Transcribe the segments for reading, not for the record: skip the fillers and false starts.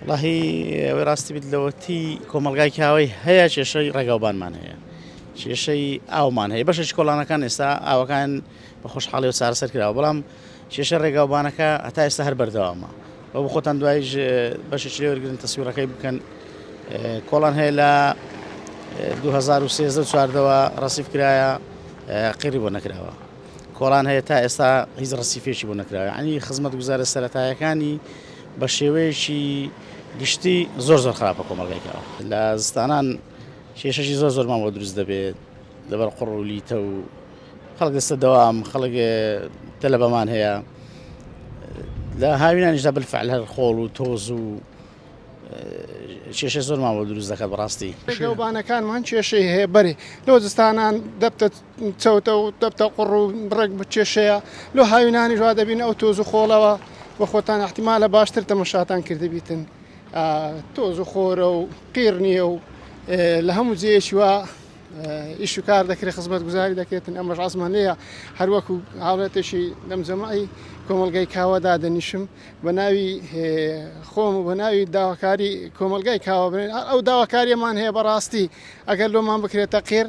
والله ڕاستی بیت لەوەتی کۆمەلگای کاوەی هەیە کێشەی ڕێگاوبانمان هەیە کێشەی ئاومان هەیە بەشێکی کۆڵانەکان ئێستا ئاوەکان بە خۆشحاڵی و چارەسەر کراوە بەڵام کێشە ڕێگاوبانەکە هەتا ئێستا هەر بەردەوامە بە خۆتان دوایش بەشێکی لێ وەرگرن تەسویرەکەی بکەن کۆڵان هەیە لە 2013 چواردەوە ڕەسیف کرایە قیری بۆ نەکراوە کۆڵان هەیە تا ئێستا هیچ ڕەسیفێکی بۆ نەکراوە یعنی خزمەتگوزارە سەرەتایەکانی بە شێوەیەکی گشتی زۆر خراپە کۆمەلگایکەوە لە زستانان کێشەشی زۆرمان بۆ دروست دەبێت لەبەر قوڕ و لیتە و خەڵک دەستە دەوام خەڵک تەلەبەمان هەیە لە هاوینانیشدا بالفعل هەر خۆڵ و تۆز و کێشە زۆرمان بۆ دروست دەکات بەڕاستی ڕێگاوبانەکانمان کێشەی هەیە بەرێ لۆ زستانان دەبتە چەوتە و دەبتە قوڕ و ڕێک بە کێشەیە لۆ هاوینانی ژوا دەبین ئەو تۆز و خۆڵەوە بە خۆتان احتیمالە باشتر تەمەشاتان کردبیتن تۆز و خۆرە و قیر نییە و لە هەموو جێیەکی وە ئیش و کار دەکرێت خزمەت گوزاری دەکرێتن ئەمەش ڕاستمان لێیە هەروەکو هاوڵێتێکی لەم جەماعی کۆمەلگای کاوەدا دەنیشم بە ناوی خۆم و بە ناوی داواکاری کۆمەلگای کاوە بنێن ئەو داواکاریەمان هەیە بەڕاستی ئەگەر لۆمان بکرێتە قیر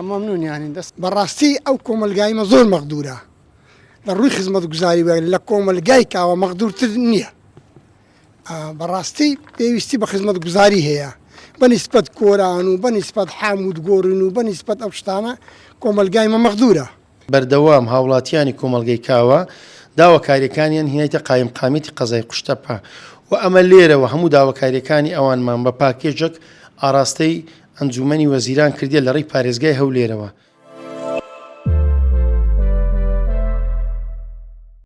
مەمنونیانین دەست بەڕاستی ئەو کۆمەلگایمە زۆر مەغدورە لە ڕووی خزمەت گوزاری وێن لە کۆمەلگای کاوە مەغدورتر نییە بەڕاستی پێویستی بە خزمەت گوزاری هەیە بەنسبەت کۆران و بەنسبەت حامود گۆڕن و بەنسبەت ئەو شتانە کۆمەلگایمە مەغدورە بەردەوام هاوڵاتیانی کۆمەلگەی کاوە داواکاریەکانیان هینایتە قایمقامیتی قەزای قوشتەپە و ئەمە لێرەوە هەموو داواکاریەکانی ئەوانمان بە پاکێجێک ئاراستەی ئەنجومەنی وەزیران کردیە لە ڕێی پارێزگای هەولێرەوە